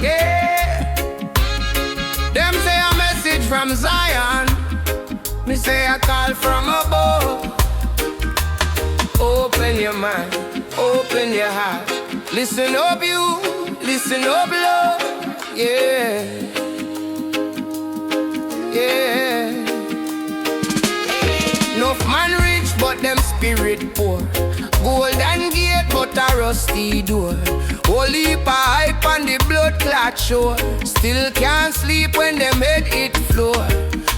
Yeah. Them say a message from Zion. Me say a call from above. Open your mind, open your heart. Listen up you, listen up love. Yeah. Yeah. Enough man rich but them spirit poor. Golden gate but a rusty door. Holy heap of hype on the blood clot shore. Still can't sleep when them head hit floor.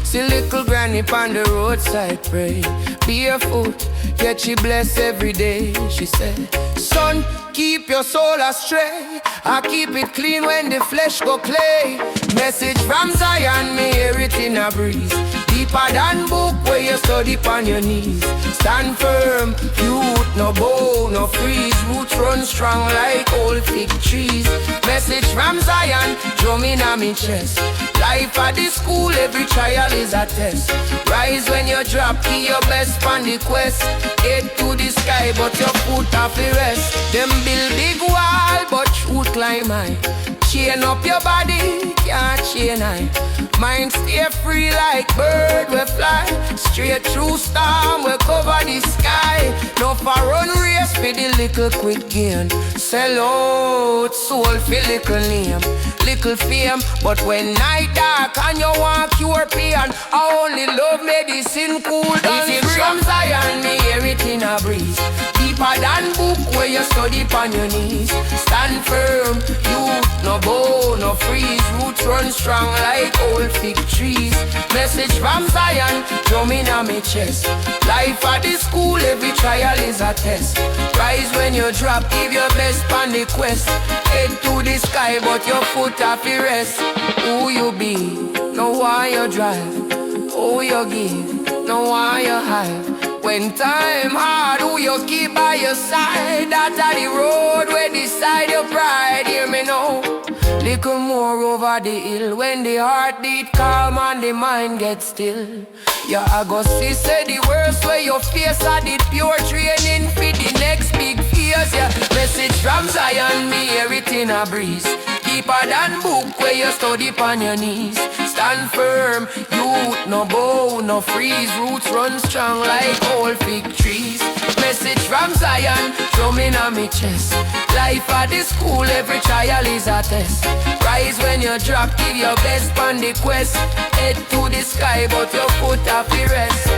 See little granny on the roadside pray. Barefoot, yet she bless every day. She said, son, keep your soul astray. I keep it clean when the flesh go clay. Message from Zion, me hear it in a breeze. Deeper than book where you study on your knees. Stand firm, youth, no bow, no freeze. Roots run strong like old fig trees. Message from Zion, drum in on me chest. Life at the school, every trial is a test. Rise when you drop, key your best on the quest. Head to the sky, but your foot off the rest. Them build big wall, but truth climb high. Chain up your body, can't chain high. Mind stay free like bird we fly. Straight through storm, we cover the sky. No for run race for the little quick gain. Sell out soul for little name, little fame. But when night dark and you want cure pain, I only love medicine cool down the from Zion, me hear it in a breeze. Deeper than book where you study on your knees. Stand firm, you no bow, no freeze. Roots run strong like old fig trees. Message from Zion, drumming on me chest. Life at the school, every trial is a test. Rise when you drop, give your best on the quest. Head to the sky, but your foot off the rest. Who you be, no why you drive. Who you give, no why you hide. When time hard, who you keep by your side. That are the road where decide your pride. Hear me now. Little more over the hill. When the heart beat calm and the mind gets still. Yeah, I go see say the worst where your face I did pure training for the next big fears. Yeah, message from Zion, me hear it in a breeze. Deeper than book where you study on your knees. Stand firm, youth, no bow, no freeze. Roots run strong like old fig trees. Message from Zion, drumming on me chest. Life at the school, every trial is a test. Rise when you drop, give your best on the quest. Head to the sky, but your foot off the rest.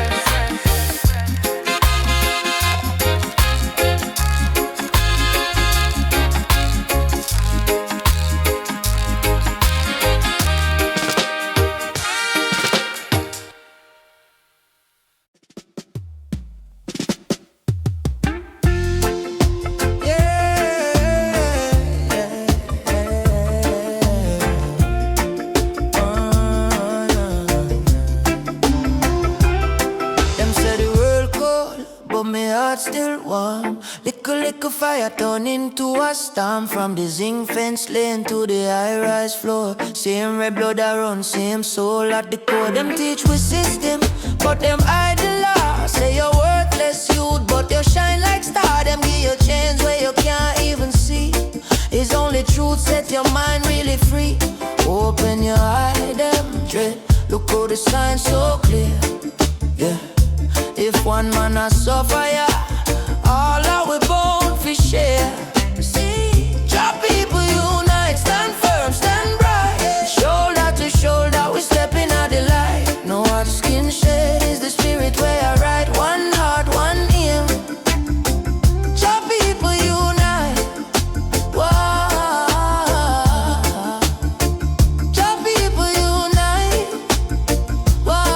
Still warm, little fire turn into a storm. From the zinc fence lane to the high-rise floor. Same red blood that run, same soul at the core. Them teach we system, but them hide the law. Say you're worthless youth, but you shine like star. Them give you chains where you can't even see. It's only truth set your mind really free. Open your eye, them dread. Look how the signs so clear. Yeah. If one man a suffer, yeah, all our born for share. See, drop people unite, stand firm, stand bright. Shoulder to shoulder, we stepping out the light. No hard skin shed is the spirit where I ride. One heart, one aim. Drop people unite. Whoa. Drop people unite. Whoa.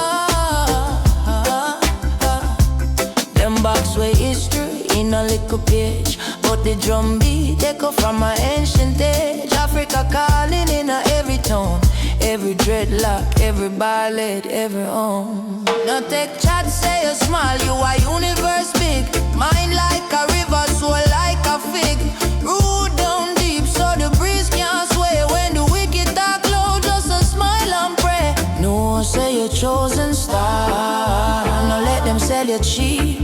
Them box way history in a little page, but the drum beat echo from my ancient age. Africa calling in a every tone, every dreadlock, every ballad, every home. Now take chat, say you small, you are universe big. Mind like a river, soul like a fig. Root down deep so the breeze can't sway. When the wicked talk low, just a smile and pray. No, say you're chosen star. Now let them sell you cheap.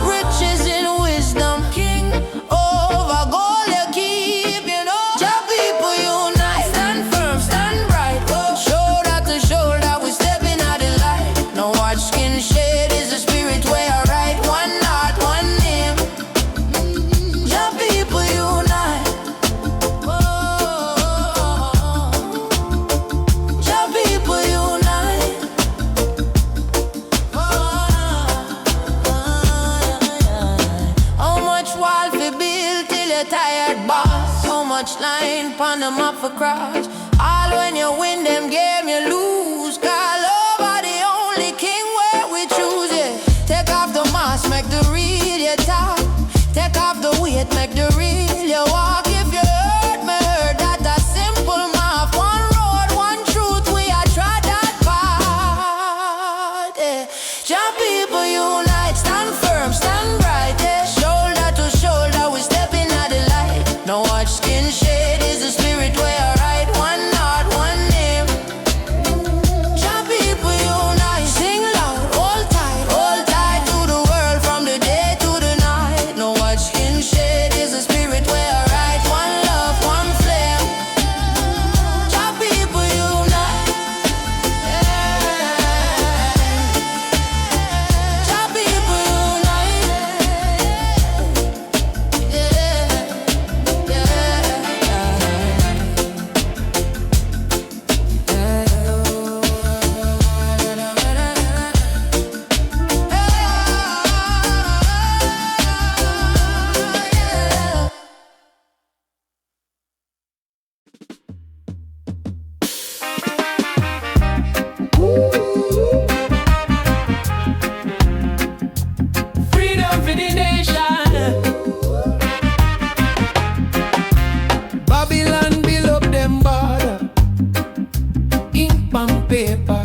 Riches in wisdom, king over gold. you're tired, boss. So much line, pon them up for cross. All when you win them game, you lose. Call over the only king where we choose it. Take off the mask, make the real you talk. Take off the weight, make the real you walk. If you hurt me, hurt that a simple math. One road, one truth, we are try that path. Yeah. Jump people unite, stand firm, stand bright. Yeah. Shoulder to shoulder, we step in at the light. No watch skin shade, is the spirit where I ride. One heart, one name. Jump people unite, sing loud, hold tight to the world from the day to the night. No watch skin shade, is the spirit where I ride. One love, one flame. Jump people unite. Jump people unite. Freedom for the nation. Babylon build up them border. Ink and paper.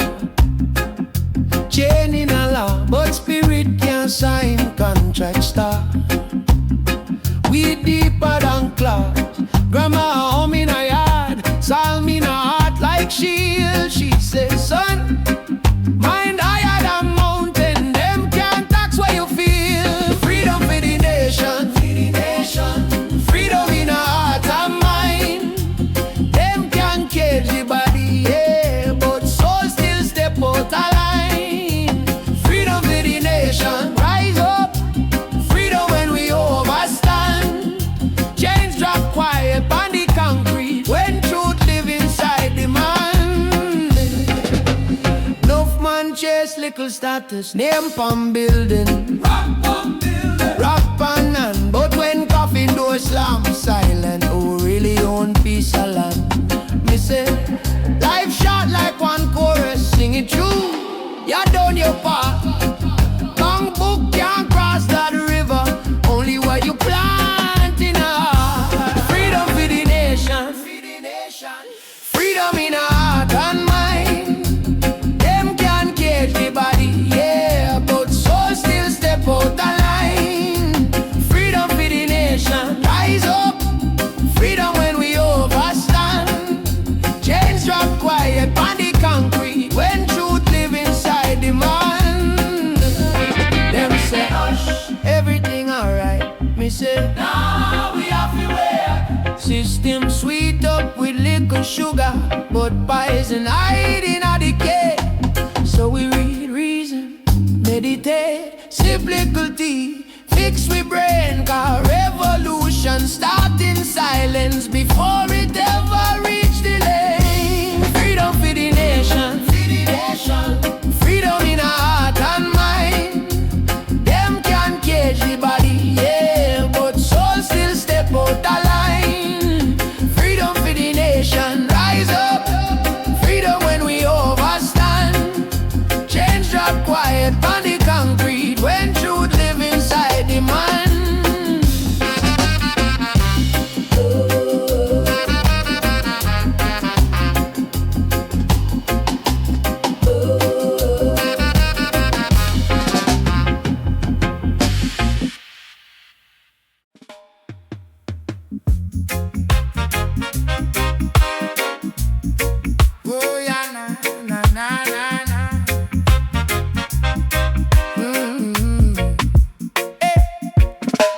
Chain in a law, but spirit can't sign contract star. We deeper than clouds. Grandma home in a yard, psalm in a heart like shield. She says, son, mind higher than mountain. Them can't tax where you feel. Freedom for the nation. Freedom in a heart and mind. Them can cage the body, yeah, but soul still step out of line. Freedom for the nation. Rise up. Freedom when we overstand. Chains drop quiet on the concrete when truth live inside the man. Enough man chase little status, name pan building, rock pan hand. But when coffin door slam, silent, who really own piece of land? Me say, life short like one chorus, sing it true. You done your part. Long book can't cross that river. Only what you plant in a heart. Freedom for the nation. Freedom in a heart and mind. Them can cage the body, yeah, but soul still step out of line. Freedom for the nation. Rise up. Freedom when we overstand. Chains drop quiet on the concrete when truth live inside the man. Them say, hush, everything alright. Me say, nah, we have to wait. System sweet up with liquor sugar, but poison hiding at the cake. So we read reason, meditate, sip little tea, fix we brain, cause revolution start in silence before it ever reach the lane. Freedom for the nation. Freedom in a heart and mind. Them can cage the body, yeah, but soul still step out of line. Freedom for the nation. Rise up. Freedom when we overstand. Change drop quiet on the concrete when truth live inside the man. Oh yeah, na na na na na.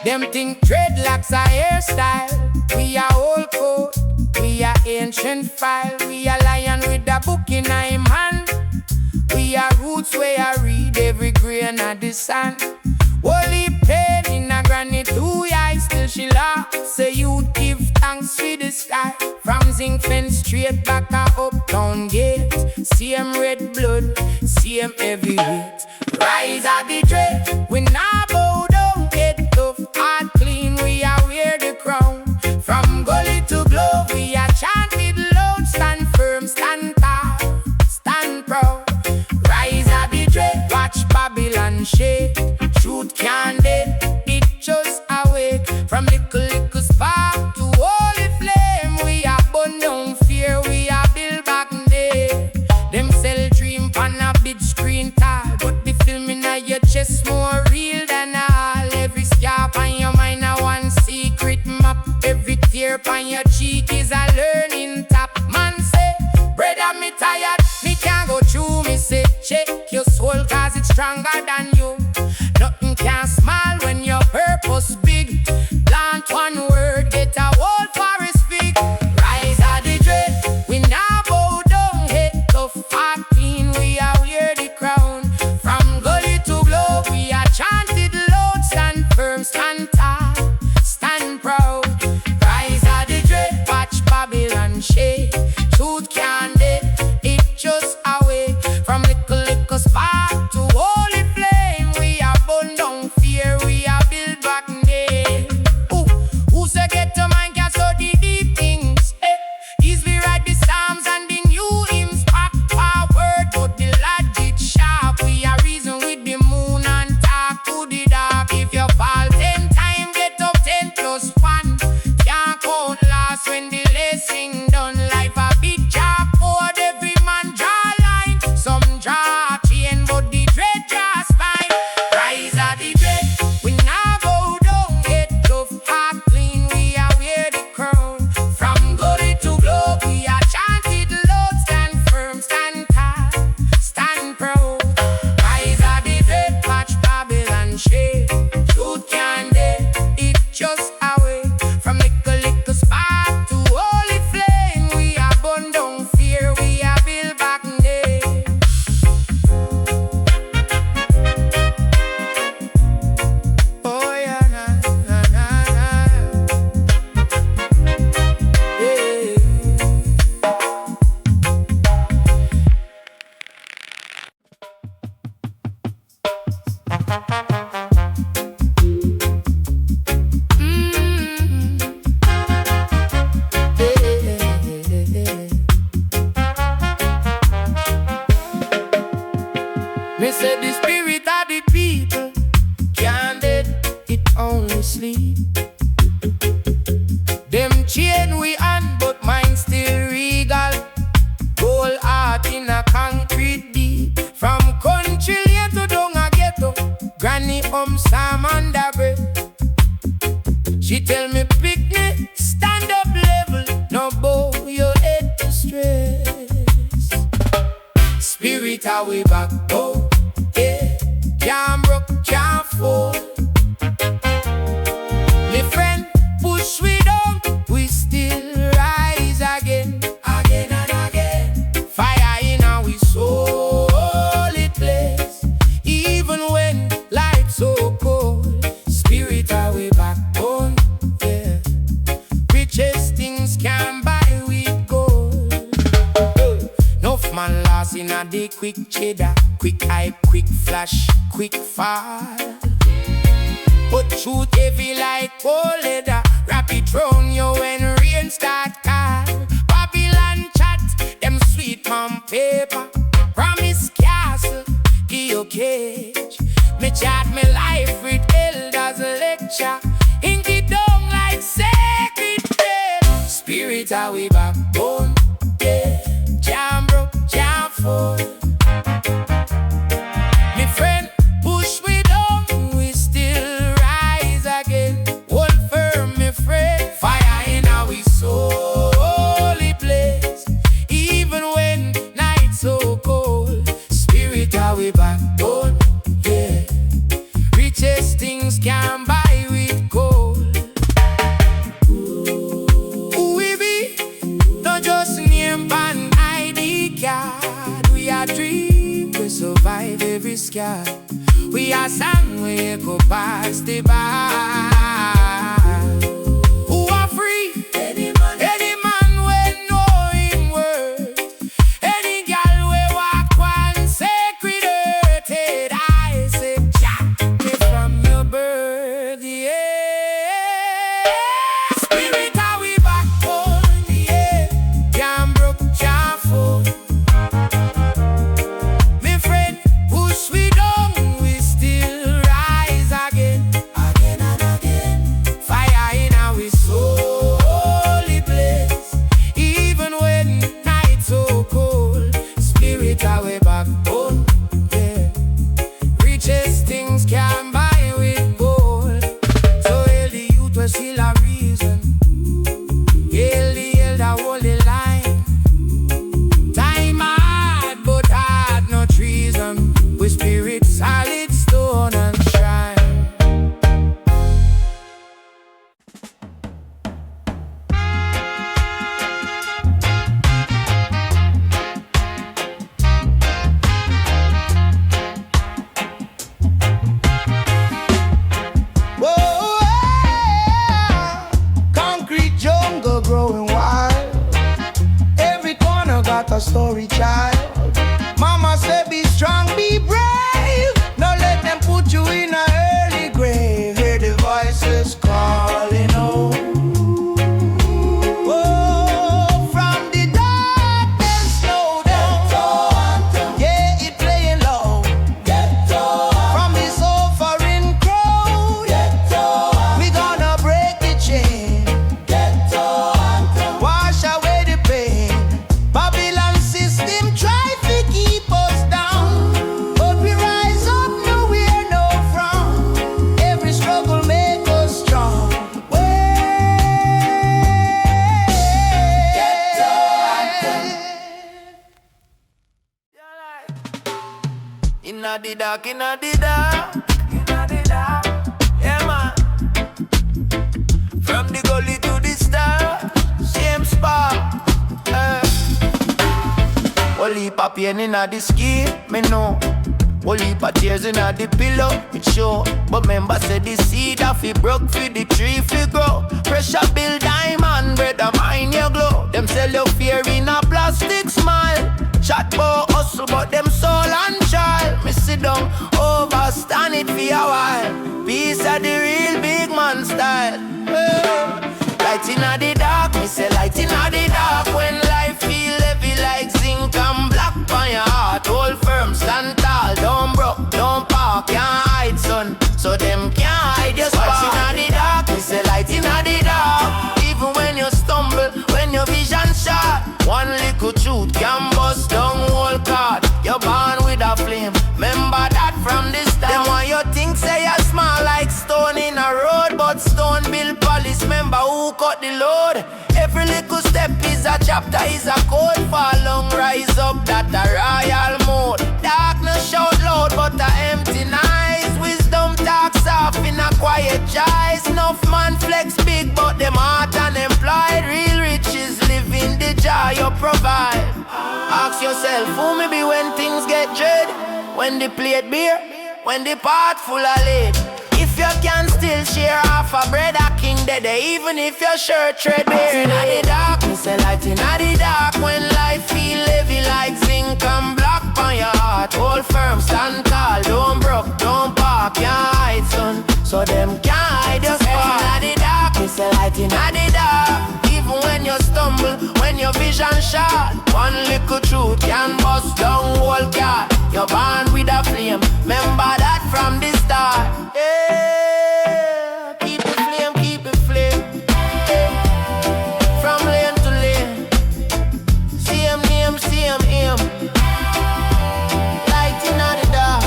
Them think dreadlocks are hairstyle. We are old code, we are ancient file. We are lion with a book in our hand. We are roots where I read every grain of the sand. Holy pain in a granny 2 eyes, still she laugh. Say you give thanks for the sky. From zinc fence straight back a uptown gate. Same red blood, same heavy weight. Rise at the dread, we now bow down. Head tough, heart clean, we are wear the crown. little spark to holy flame. We are burn down fear, we are build back there. Them sell dream pan a big screen tall, but the film in your chest more real than all. Every scar on your mind a one secret map. Every tear on your cheek is a learning tap. Man say, brother, me tired, me can't go through. Me say, check your soul cause it's stronger than you. Nothing can smile when your purpose big. Plant one word, get a whole forest big. Rise of the dread, we now bow down. Head tough, heart clean, we are wear the crown. From gully to globe, we are chanted loud. Stand firm, stand tall, stand proud. Rise of the dread, watch Babylon shake. Truth can't dead, it just away. From little spark to holy flame, we are burn down fear, we are build back name. Who say get to mind can study deep things? He's we write the psalms and the new hymns. Back forward, but the logic sharp. We are reason with the moon and talk to the dark. If you fall 10 times, get up 10 plus 1. Can't count last when the lesson done. Life a big job for every man draw line. Some draw chain, but the dread draw spine. Rise of the dread, we now go down. Head tough, heart clean, we are wear the crown. From glory to globe, we are chanted loud. Stand firm, stand tall, stand proud. Rise of the dread, watch Babylon shake. Truth can't dead, it just away. From little spark to holy flame, we are burn down fear, we are build back name. Oh yeah, na, na, na, na. Yeah. Me say the spirit of the people can't dead, it only sleep. Them chain we on, but mine still regal. Gold heart in a concrete deep. From country lane to down a ghetto, granny Sam and the bread. She tell me pick me, stand up level, no bow your head to stress. Spirit are we back, oh, yeah. Can't broke, can't fall. Me friend, push we down, we still rise again, again and again. Fire in our soul, it place. Even when life's so cold, spirit are we backbone, yeah. Richest things can buy with gold. Enough man lost in a day, quick cheddar, quick hype, quick flash, quick fall. But truth heavy like cold leather, wrap it round you when rain start call. Babylon chat, them sweet man paper. Promise castle, give your cage. Me chat me life with elders lecture. Ink it down like sacred flame. Spirit are we backbone, yeah. Jam broke, jam fall. Me friend, push we down, we still rise again. Hold firm, me friend. Fire in our soul, holy place. Even when night's so cold, spirit are we backbone, yeah. Richest things can buy with gold. Who we be? Not just name pan ID card. We are dream, we survive every scar. We are sang, we echo past the bar. Who are free? Any man we know him worth. Any gal we walk one sacred earth. Head I say, Jack me from your birth, yeah. Spirit are we backbone, yeah. Jam broke, jam fall. Me friend, push we down, we still rise again, again and again. reason. Hail the elder holy line. Time hard, but hard no treason. We spirit solid stone and shrine. A story, child. Mama said be strong, be brave. Don't let them put you in a early grave. Hear the voices calling out. Oh, from the darkness, slow down. Yeah, it playing low. From the suffering crowd, we gonna break the chain. Wash away the pain. Babylon system try to keep us down, but we rise up nowhere, no frown. Every struggle make us strong. Inna the dark, inna the dark, inna the dark. Yeah, man. From the gully to the star, same spot. Whole heap of pain inna the skin, me know. Whole heap of tears inna the pillow, it show. But member say the seed of it broke for the tree fi grow. Pressure build diamond, brother, mind your glow. Them sell your fear in a plastic smile. Chat bout hustle, but them soul and child. Me sit down, overstand it for a while. Peace of the real big man style. Light inna the dark, me say light inna the dark. When life feel heavy like zinc and black on your heart. Hold firm, stand tall, don't broke, don't park, can't hide son. So them can't hide your spark. Light inna the dark, me say light inna the dark. Even when you stumble, when your vision shot. One little truth can bust down whole card. You're born with a flame, remember that from the start. Them want you think say you small like stone in a road, but stone build police, remember who cut the load. Every little step is a chapter, is a code. Fall long, rise up, that a royal mode. Darkness shout loud, but a empty night. Wisdom talks off in a quiet choice. Enough man flex big, but them heart unemployed. Real riches live in the joy you provide. Ask yourself, who may be when things get dread? When the plate beer, when the pot full of lead. If you can still share half a bread, a king dead, even if your shirt tread bare. Inna the dark, me say light inna the dark. When life feel heavy like zinc and black on your heart. Hold firm, stand tall, don't broke, don't park, can't hide son. So them can't hide your spark. Inna the dark, me say light inna the dark. Even when you stumble, when your vision shot. One little truth can bust down whole car. You're born with a flame, remember that from the start. Yeah, keep the flame, keep the flame. From lane to lane, same name, same aim. Light inna the dark,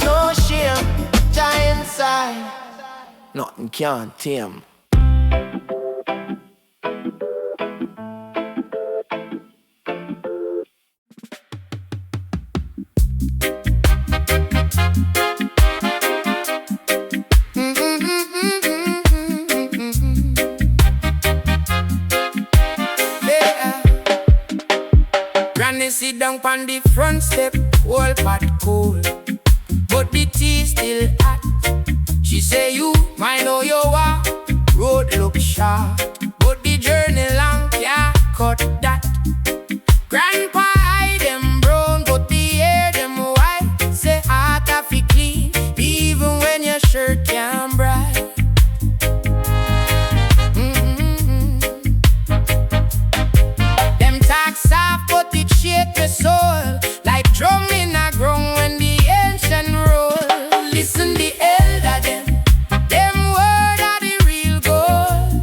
no shame. Giant side, nothing can tame. Sit down on the front step, whole pot cool, but the tea still hot. She say you might know your walk, road look sharp, but the journey long, can't cut that. Grandpa eye them brown, but the hair them white. Say heart of it clean, even when your shirt can't bright. Them talk soft, but it shake your soul like drum in a ground when the ancient roll. Listen the elder them word are the real gold.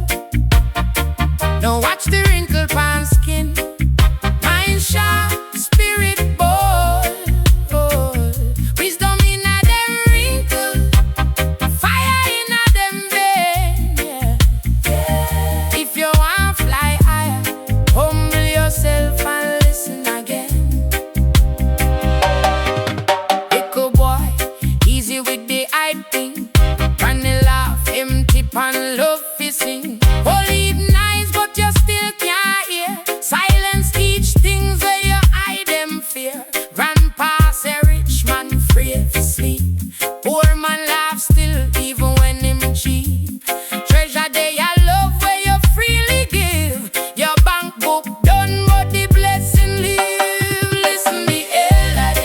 we sing. Holy nice, but you still can't hear. Silence teach things where you hide them fear. Grandpa say rich man afraid to sleep. Poor man laugh still even when him cheap. Treasure day I love where you freely give. Your bank book done but the blessing live. Listen the hell of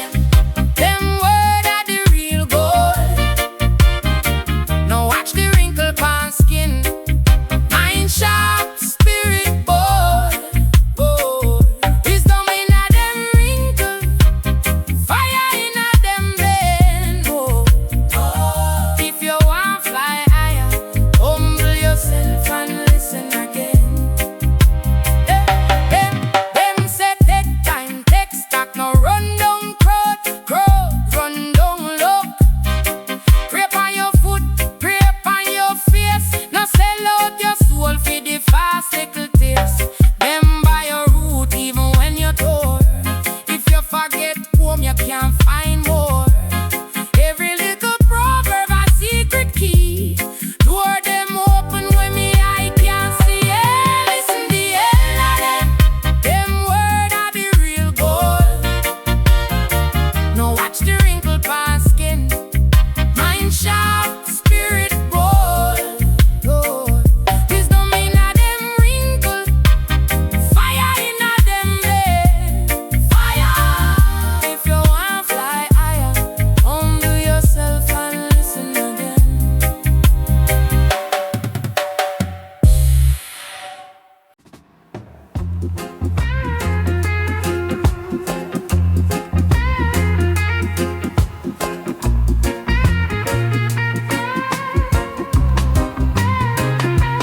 them word are the real gold. Now watch the wrinkle pan skin. Mind sharp, spirit bold. Wisdom in a them wrinkle, fire in a them vein. If you want fly higher, humble yourself and listen again. Them said that time takes stock. No run down crowd, run down luck. Pray upon your foot, pray upon your face. Now sell out your soul for the fast little taste. Them by your root even when you're tore. If you forget home, you can't find more. Every little proverb a secret key. Door them open when me eye can't see. Yeah, listen the hell of them word are the real gold. Now watch the wrinkle pan skin. Mind sharp, spirit bold. Wisdom in a them wrinkle, fire in a them vein. Fire. If you want fly higher, humble yourself and listen again.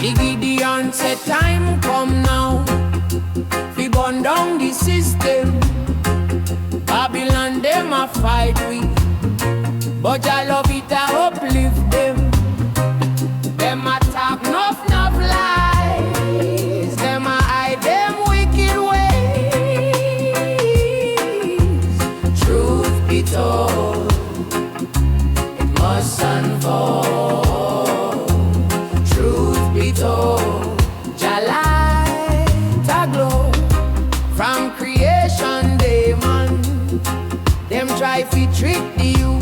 The Gideon said time come now. We burn down the system. Babylon them a fight we, but I love it I uplift them. Them a talk enough lies. Them a hide them wicked ways. Truth be told, it must unfold. Truth be told, Jah light a glow. From creation day man, them try fi trick the youth.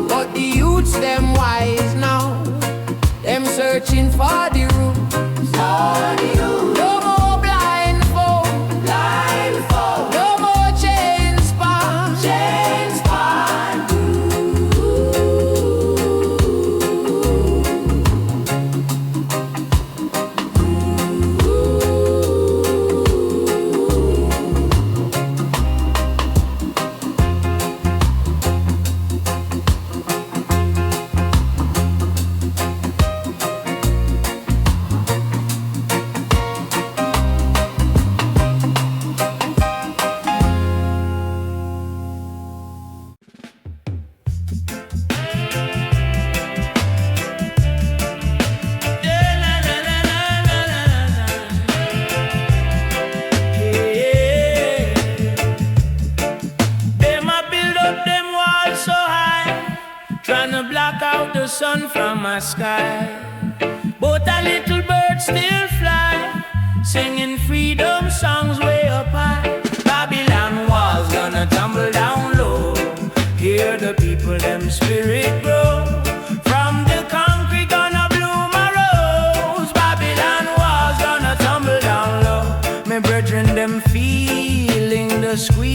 But the youths them wise now. Them searching for the roots. No more blindfold. No more chain span. Tryna block out the sun from my sky, but a little bird still fly, singing freedom songs way up high. Babylon walls gonna tumble down low. Hear the people, them spirit grow. From the concrete gonna bloom a rose. Babylon walls gonna tumble down low. My brethren, them feeling the squeeze.